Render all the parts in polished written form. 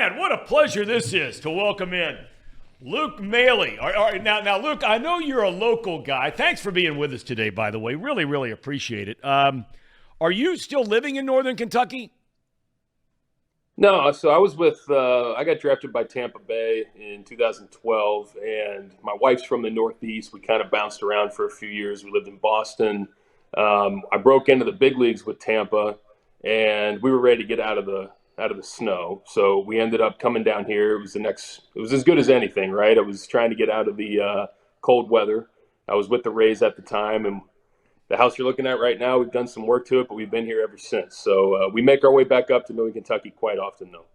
man, what a pleasure this is to welcome in Luke Maile. All right, now, Luke, I know you're a local guy. Thanks for being with us today, by the way. Really, really appreciate it. Are you still living in Northern Kentucky? No, so I was with, I got drafted by Tampa Bay in 2012, and my wife's from the Northeast. We kind of bounced around for a few years. We lived in Boston. I broke into the big leagues with Tampa, and we were ready to get out of the snow. So we ended up coming down here. It was as good as anything, right? I was trying to get out of the cold weather. I was with the Rays at the time, and the house you're looking at right now, we've done some work to it, but we've been here ever since. So we make our way back up to Northern Kentucky quite often, though.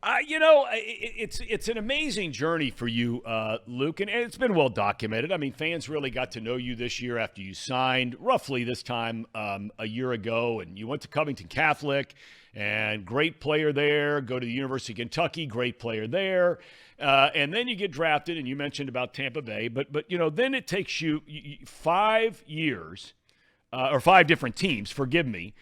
It's an amazing journey for you, Luke, and it's been well documented. I mean, fans really got to know you this year after you signed, roughly this time a year ago, and you went to Covington Catholic, and great player there. Go to the University of Kentucky, great player there, and then you get drafted, and you mentioned about Tampa Bay, but then it takes you 5 years, or 5 different teams. Forgive me.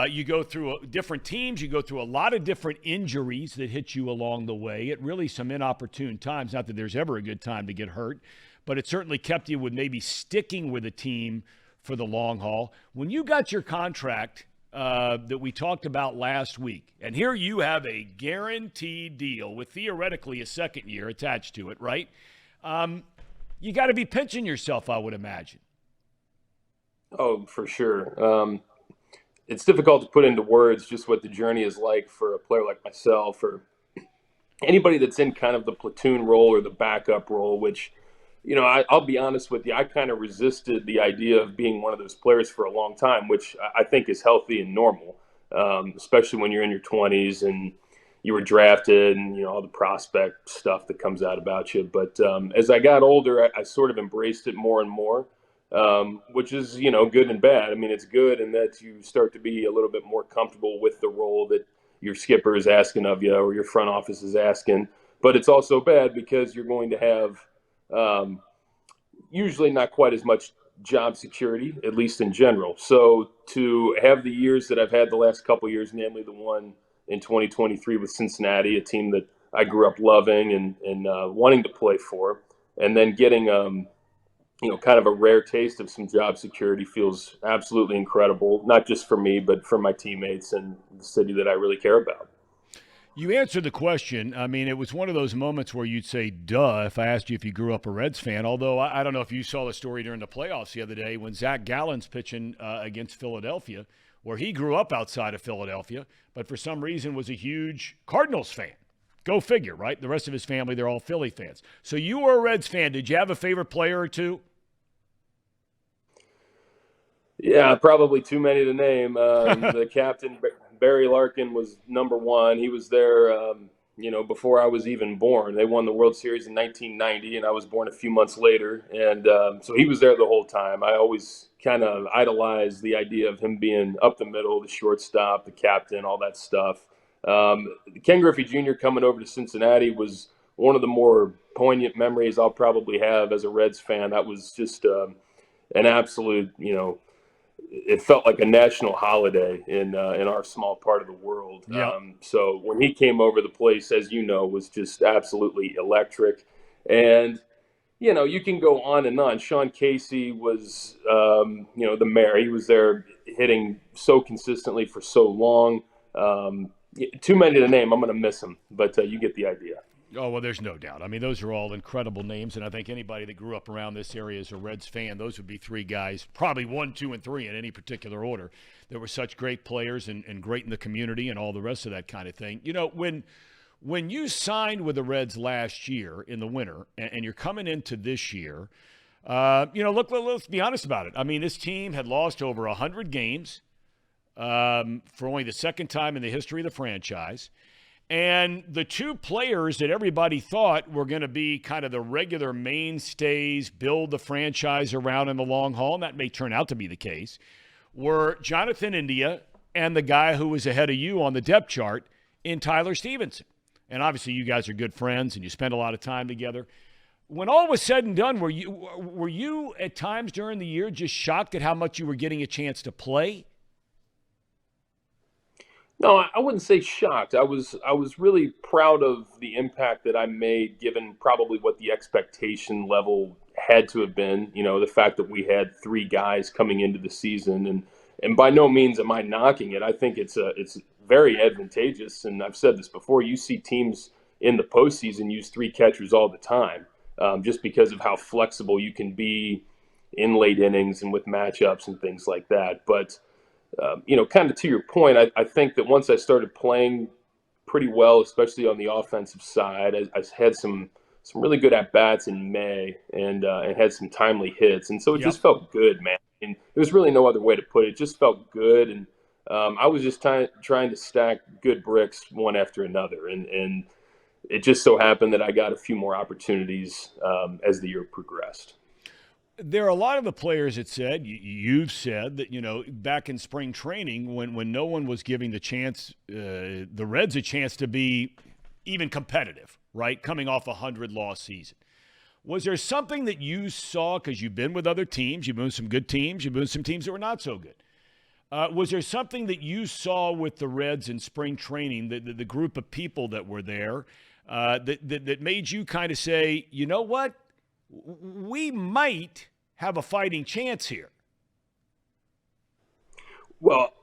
You go through different teams. You go through a lot of different injuries that hit you along the way. At really some inopportune times. Not that there's ever a good time to get hurt, but it certainly kept you with maybe sticking with a team for the long haul. When you got your contract that we talked about last week, and here you have a guaranteed deal with theoretically a second year attached to it, right? You got to be pinching yourself, I would imagine. Oh, for sure. It's difficult to put into words just what the journey is like for a player like myself or anybody that's in kind of the platoon role or the backup role, which, I'll be honest with you, I kind of resisted the idea of being one of those players for a long time, which I think is healthy and normal, especially when you're in your 20s and you were drafted and, all the prospect stuff that comes out about you. But as I got older, I sort of embraced it more and more. Which is, good and bad. I mean, it's good in that you start to be a little bit more comfortable with the role that your skipper is asking of you or your front office is asking. But it's also bad because you're going to have usually not quite as much job security, at least in general. So to have the years that I've had the last couple of years, namely the one in 2023 with Cincinnati, a team that I grew up loving and wanting to play for, and then getting kind of a rare taste of some job security feels absolutely incredible, not just for me, but for my teammates and the city that I really care about. You answered the question. I mean, it was one of those moments where you'd say, duh, if I asked you if you grew up a Reds fan, although I don't know if you saw the story during the playoffs the other day when Zach Gallen's pitching against Philadelphia, where he grew up outside of Philadelphia, but for some reason was a huge Cardinals fan. Go figure, right? The rest of his family, they're all Philly fans. So you were a Reds fan. Did you have a favorite player or two? Yeah, probably too many to name. The captain, Barry Larkin, was number one. He was there, before I was even born. They won the World Series in 1990, and I was born a few months later. And so he was there the whole time. I always kind of idolized the idea of him being up the middle, the shortstop, the captain, all that stuff. Ken Griffey Jr. coming over to Cincinnati was one of the more poignant memories I'll probably have as a Reds fan. That was just an absolute, it felt like a national holiday in our small part of the world. Yeah. So when he came over, the place, as you know, was just absolutely electric. And, you can go on and on. Sean Casey was, the mayor. He was there hitting so consistently for so long. Too many to name. I'm going to miss him, but you get the idea. Oh, well, there's no doubt. I mean, those are all incredible names, and I think anybody that grew up around this area as a Reds fan, those would be 3 guys, probably 1, 2, and 3 in any particular order. There were such great players and great in the community and all the rest of that kind of thing. When you signed with the Reds last year in the winter, and you're coming into this year, look, let's be honest about it. I mean, this team had lost over 100 games for only the second time in the history of the franchise. And the 2 players that everybody thought were going to be kind of the regular mainstays, build the franchise around in the long haul, and that may turn out to be the case, were Jonathan India and the guy who was ahead of you on the depth chart in Tyler Stevenson. And obviously you guys are good friends and you spend a lot of time together. When all was said and done, were you at times during the year just shocked at how much you were getting a chance to play? No, I wouldn't say shocked. I was really proud of the impact that I made, given probably what the expectation level had to have been. You know, the fact that we had three guys coming into the season, and by no means am I knocking it. I think it's very advantageous, and I've said this before. You see teams in the postseason use three catchers all the time, just because of how flexible you can be in late innings and with matchups and things like that. But kind of to your point, I think that once I started playing pretty well, especially on the offensive side, I had some really good at bats in May and had some timely hits, and so it Yep. just felt good, man. And there's really no other way to put it. It just felt good, and I was just trying to stack good bricks one after another, and it just so happened that I got a few more opportunities as the year progressed. There are a lot of the players that said, you've said that, back in spring training when no one was giving the Reds a chance to be even competitive, right? Coming off a 100-loss season. Was there something that you saw, because you've been with other teams, you've been with some good teams, you've been with some teams that were not so good. Was there something that you saw with the Reds in spring training, the group of people that were there, that made you kind of say, you know what? We might have a fighting chance here? Well,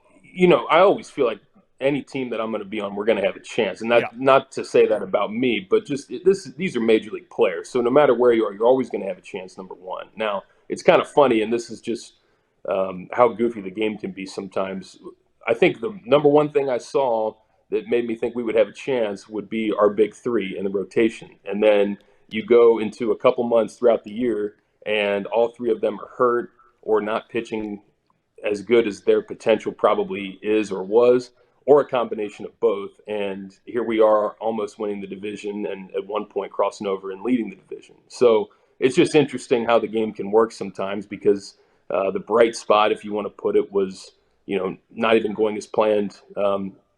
I always feel like any team that I'm going to be on, we're going to have a chance. And Yeah. not to say that about me, but just these are major league players. So no matter where you are, you're always going to have a chance, number one. Now, it's kind of funny, and this is just how goofy the game can be sometimes. I think the number one thing I saw that made me think we would have a chance would be our big three in the rotation. And then you go into a couple months throughout the year, and all three of them are hurt or not pitching as good as their potential probably is or was, or a combination of both. And here we are almost winning the division and at one point crossing over and leading the division. So it's just interesting how the game can work sometimes because the bright spot, if you want to put it, was, not even going as planned,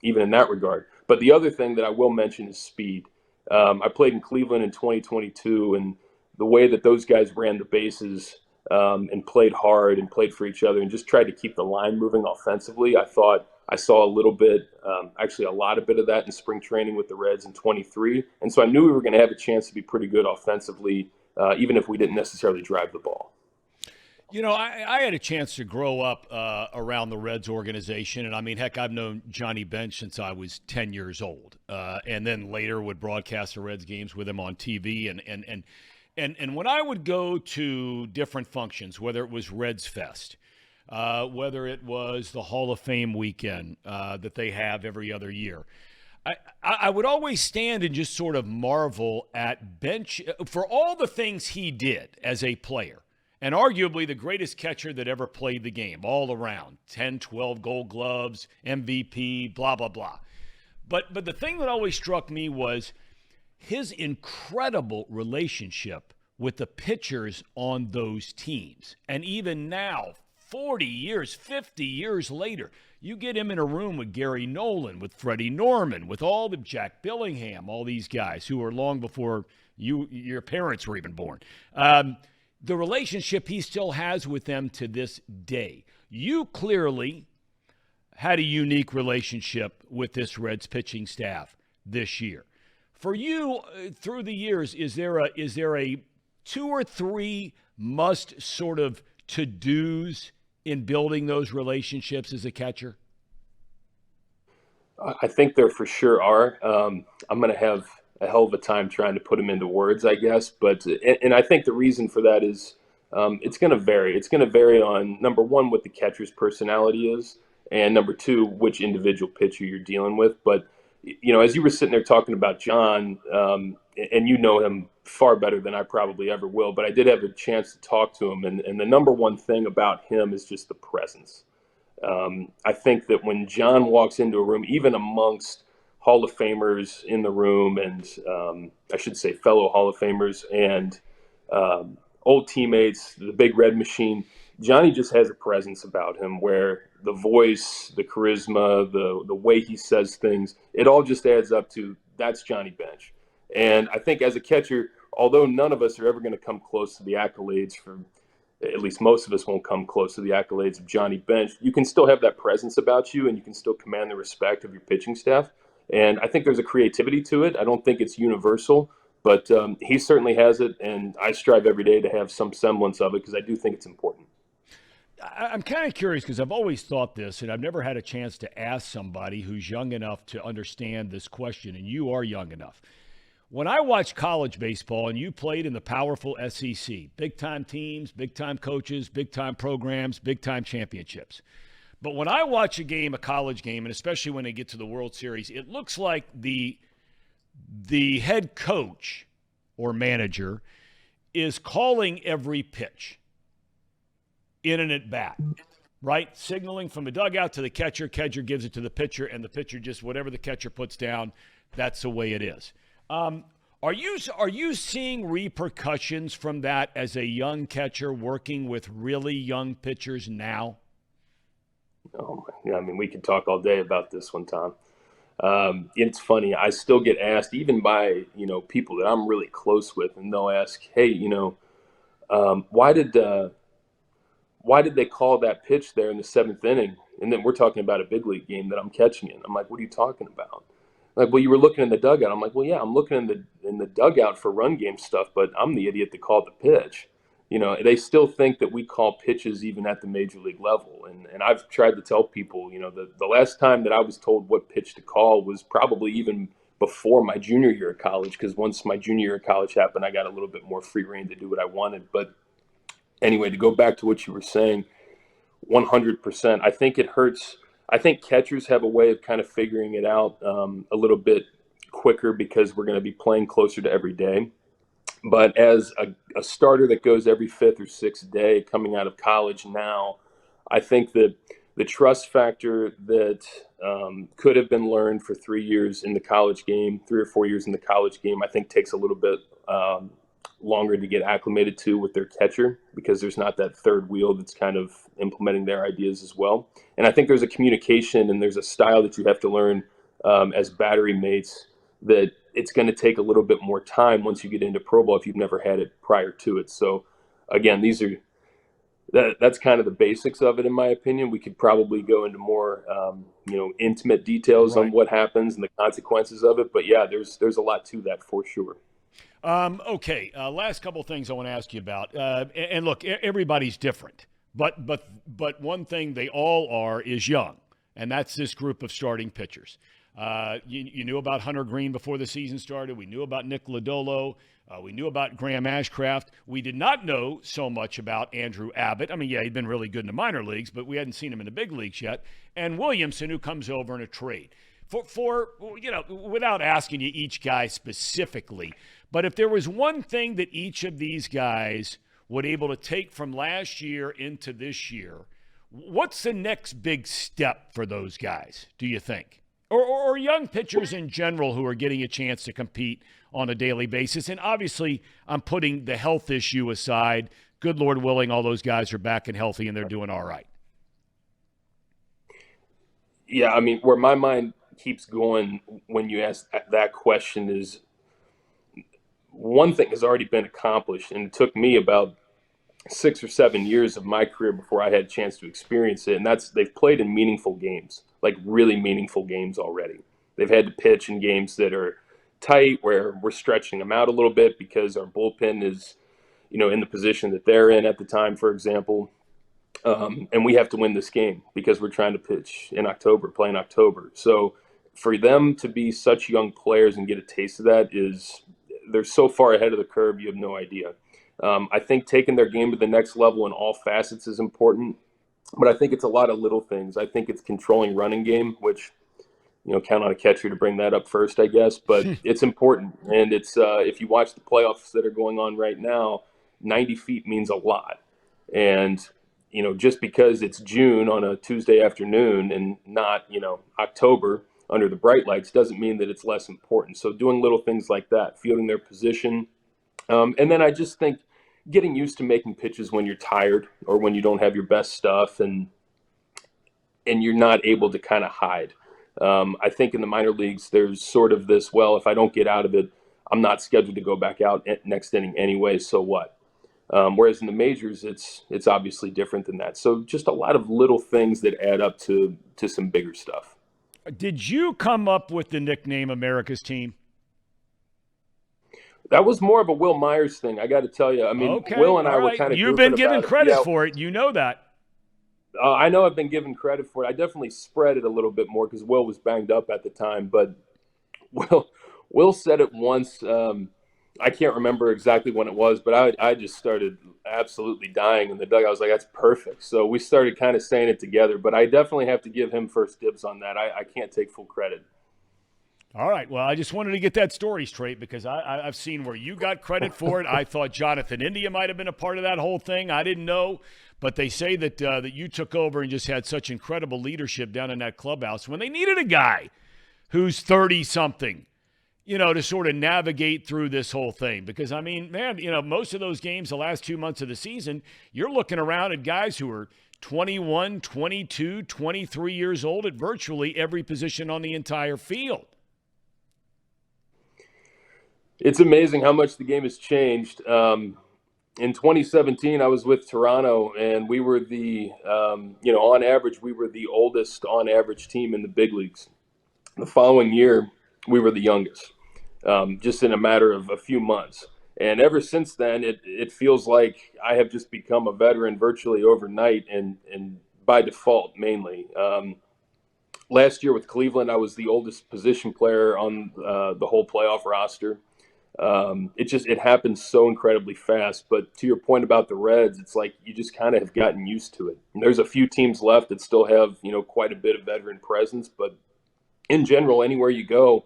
even in that regard. But the other thing that I will mention is speed. I played in Cleveland in 2022, and the way that those guys ran the bases and played hard and played for each other and just tried to keep the line moving offensively. I thought I saw a little bit, actually a lot of bit of that in spring training with the Reds in 23. And so I knew we were going to have a chance to be pretty good offensively, even if we didn't necessarily drive the ball. I had a chance to grow up around the Reds organization. And I mean, heck, I've known Johnny Bench since I was 10 years old. And then later would broadcast the Reds games with him on TV. And when I would go to different functions, whether it was Reds Fest, whether it was the Hall of Fame weekend that they have every other year, I would always stand and just sort of marvel at Bench for all the things he did as a player. And arguably the greatest catcher that ever played the game, all around. 10, 12 gold gloves, MVP, blah, blah, blah. But the thing that always struck me was his incredible relationship with the pitchers on those teams. And even now, 40 years, 50 years later, you get him in a room with Gary Nolan, with Freddie Norman, with all the Jack Billingham, all these guys who were long before your parents were even born. The relationship he still has with them to this day. You clearly had a unique relationship with this Reds pitching staff this year. For you, through the years, is there a 2 or 3 must sort of to-dos in building those relationships as a catcher? I think there for sure are. I'm going to have a hell of a time trying to put them into words, I guess. But and I think the reason for that is it's going to vary. It's going to vary on, number one, what the catcher's personality is, and number two, which individual pitcher you're dealing with. But as you were sitting there talking about John, and you know him far better than I probably ever will, but I did have a chance to talk to him, and the number one thing about him is just the presence. I think that when John walks into a room, even amongst Hall of Famers in the room, and I should say fellow Hall of Famers and old teammates, the Big Red Machine, Johnny just has a presence about him where the voice, the charisma, the way he says things, it all just adds up to that's Johnny Bench. And I think as a catcher, although none of us are ever going to come close to the accolades for at least most of us won't come close to the accolades of Johnny Bench. You can still have that presence about you, and you can still command the respect of your pitching staff. And I think there's a creativity to it. I don't think it's universal, but he certainly has it, and I strive every day to have some semblance of it because I do think it's important. I'm kind of curious because I've always thought this, and I've never had a chance to ask somebody who's young enough to understand this question, and you are young enough. When I watch college baseball, and you played in the powerful SEC, big-time teams, big-time coaches, big-time programs, big-time championships. But when I watch a college game, and especially when they get to the World Series, it looks like the head coach or manager is calling every pitch in an at-bat, right? Signaling from the dugout to the catcher gives it to the pitcher, and the pitcher just, whatever the catcher puts down, that's the way it is. Are you seeing repercussions from that as a young catcher working with really young pitchers now? Oh, I mean, we could talk all day about this one, Tom. It's funny. I still get asked, even by people that I'm really close with, and they'll ask, "Hey, why did they call that pitch there in the 7th inning?" And then we're talking about a big league game that I'm catching in. I'm like, "What are you talking about?" Like, "Well, you were looking in the dugout." I'm like, "Well, yeah, I'm looking in the dugout for run game stuff, but I'm the idiot that called the pitch." They still think that we call pitches even at the major league level. And I've tried to tell people, the last time that I was told what pitch to call was probably even before my junior year of college, because once my junior year of college happened, I got a little bit more free reign to do what I wanted. But anyway, to go back to what you were saying, 100%, I think it hurts. I think catchers have a way of kind of figuring it out a little bit quicker because we're going to be playing closer to every day. But as a starter that goes every 5th or 6th day coming out of college now, I think that the trust factor that could have been learned for 3 years in the college game, 3 or 4 years in the college game, I think takes a little bit longer to get acclimated to with their catcher because there's not that third wheel that's kind of implementing their ideas as well. And I think there's a communication and there's a style that you have to learn as battery mates that it's going to take a little bit more time once you get into pro ball if you've never had it prior to it. So again, that's kind of the basics of it, in my opinion. We could probably go into more, intimate details on what happens and the consequences of it. But yeah, there's a lot to that for sure. Okay. Last couple of things I want to ask you about. And look, everybody's different, but one thing they all are is young, and that's this group of starting pitchers. You knew about Hunter Green before the season started. We knew about Nick Lodolo. We knew about Graham Ashcraft. We did not know so much about Andrew Abbott. I mean, yeah, he'd been really good in the minor leagues, but we hadn't seen him in the big leagues yet. And Williamson, who comes over in a trade. For without asking you each guy specifically, but if there was one thing that each of these guys would able to take from last year into this year, what's the next big step for those guys, do you think? Or young pitchers in general who are getting a chance to compete on a daily basis. And obviously, I'm putting the health issue aside. Good Lord willing, all those guys are back and healthy and they're doing all right. Yeah, I mean, where my mind keeps going when you ask that question is one thing has already been accomplished. And it took me about 6 or 7 years of my career before I had a chance to experience it. And that's they've played in meaningful games, like really meaningful games already. They've had to pitch in games that are tight where we're stretching them out a little bit because our bullpen is, in the position that they're in at the time, for example. And we have to win this game because we're trying to pitch in October, play in October. So for them to be such young players and get a taste of that they're so far ahead of the curve, you have no idea. I think taking their game to the next level in all facets is important, but I think it's a lot of little things. I think it's controlling running game, which, count on a catcher to bring that up first, I guess, but it's important. And it's, if you watch the playoffs that are going on right now, 90 feet means a lot. And, just because it's June on a Tuesday afternoon and not, October under the bright lights doesn't mean that it's less important. So doing little things like that, fielding their position. And then I just think getting used to making pitches when you're tired or when you don't have your best stuff and you're not able to kind of hide. I think in the minor leagues, there's sort of this, well, if I don't get out of it, I'm not scheduled to go back out next inning anyway, so what? Whereas in the majors, it's obviously different than that. So just a lot of little things that add up to some bigger stuff. Did you come up with the nickname America's Team? That was more of a Will Myers thing, I got to tell you. I mean, Okay, Will and all I were right. kind of You've goofing been given about it. credit Yeah, for it. You know that. I know I've been given credit for it. I definitely spread it a little bit more because Will was banged up at the time. But Will, Will said it once. I can't remember exactly when it was, but I just started absolutely dying in the dugout. I was like, that's perfect. So we started kind of saying it together. But I definitely have to give him first dibs on that. I can't take full credit. All right. Well, I just wanted to get that story straight because I've seen where you got credit for it. I thought Jonathan India might have been a part of that whole thing. I didn't know. But they say that that you took over and just had such incredible leadership down in that clubhouse when they needed a guy who's 30-something, to sort of navigate through this whole thing. Because, I mean, man, most of those games the last 2 months of the season, you're looking around at guys who are 21, 22, 23 years old at virtually every position on the entire field. It's amazing how much the game has changed. In 2017, I was with Toronto, and we were on average, we were the oldest on average team in the big leagues. The following year, we were the youngest, just in a matter of a few months. And ever since then, it feels like I have just become a veteran virtually overnight and by default mainly. Last year with Cleveland, I was the oldest position player on the whole playoff roster. It happens so incredibly fast. But to your point about the Reds, it's like you just kind of have gotten used to it. And there's a few teams left that still have quite a bit of veteran presence, but in general, anywhere you go,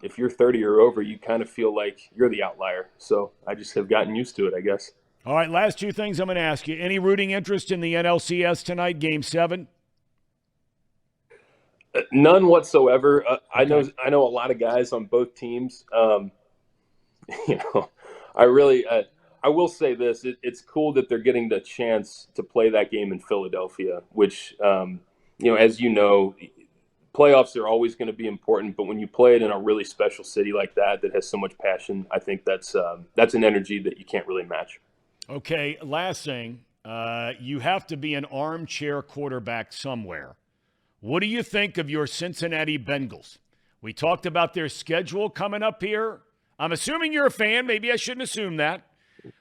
if you're 30 or over, you kind of feel like you're the outlier. So I just have gotten used to it, I guess. All right, last two things I'm going to ask you. Any rooting interest in the NLCS tonight, Game 7? None whatsoever. Okay. I know a lot of guys on both teams. You know, I really, I will say this: it's cool that they're getting the chance to play that game in Philadelphia, which, as you know, playoffs are always going to be important. But when you play it in a really special city like that has so much passion, I think that's an energy that you can't really match. Okay, last thing. You have to be an armchair quarterback somewhere. What do you think of your Cincinnati Bengals? We talked about their schedule coming up here. I'm assuming you're a fan. Maybe I shouldn't assume that.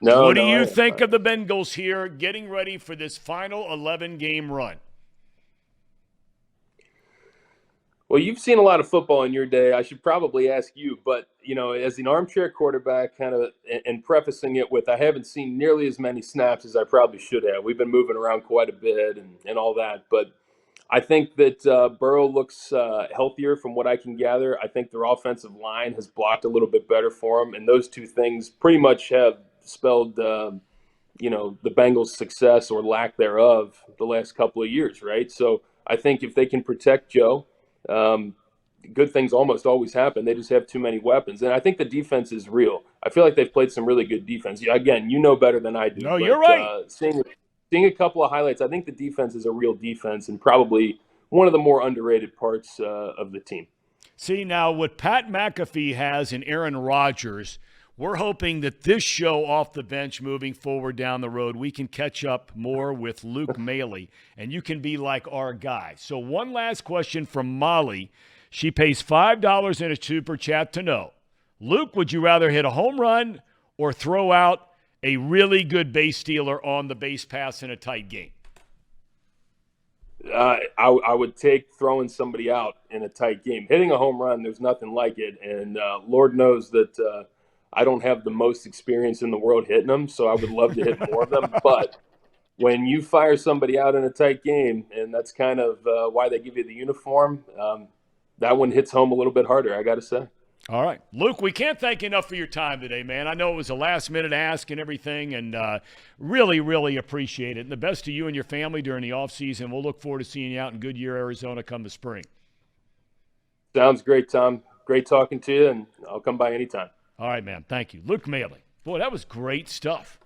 No, What do no, you think of the Bengals here getting ready for this final 11-game run? Well, you've seen a lot of football in your day. I should probably ask you, but as an armchair quarterback, kind of, and prefacing it with, I haven't seen nearly as many snaps as I probably should have. We've been moving around quite a bit and all that, but I think that Burrow looks healthier from what I can gather. I think their offensive line has blocked a little bit better for him, and those two things pretty much have spelled, the Bengals' success or lack thereof the last couple of years, right? So I think if they can protect Joe, good things almost always happen. They just have too many weapons, and I think the defense is real. I feel like they've played some really good defense. Again, you know better than I do. No, but, you're right. Seeing a couple of highlights, I think the defense is a real defense and probably one of the more underrated parts of the team. See, now what Pat McAfee has in Aaron Rodgers, we're hoping that this show off the bench moving forward down the road, we can catch up more with Luke Maile, and you can be like our guy. So one last question from Molly. She pays $5 in a super chat to know. Luke, would you rather hit a home run or throw out a really good base stealer on the base pass in a tight game? I would take throwing somebody out in a tight game. Hitting a home run, there's nothing like it. And Lord knows that I don't have the most experience in the world hitting them, so I would love to hit more of them. But when you fire somebody out in a tight game, and that's kind of why they give you the uniform, that one hits home a little bit harder, I got to say. All right. Luke, we can't thank you enough for your time today, man. I know it was a last-minute ask and everything, and really, really appreciate it. And the best to you and your family during the offseason. We'll look forward to seeing you out in Goodyear, Arizona come the spring. Sounds great, Tom. Great talking to you, and I'll come by anytime. All right, man. Thank you. Luke Maile. Boy, that was great stuff.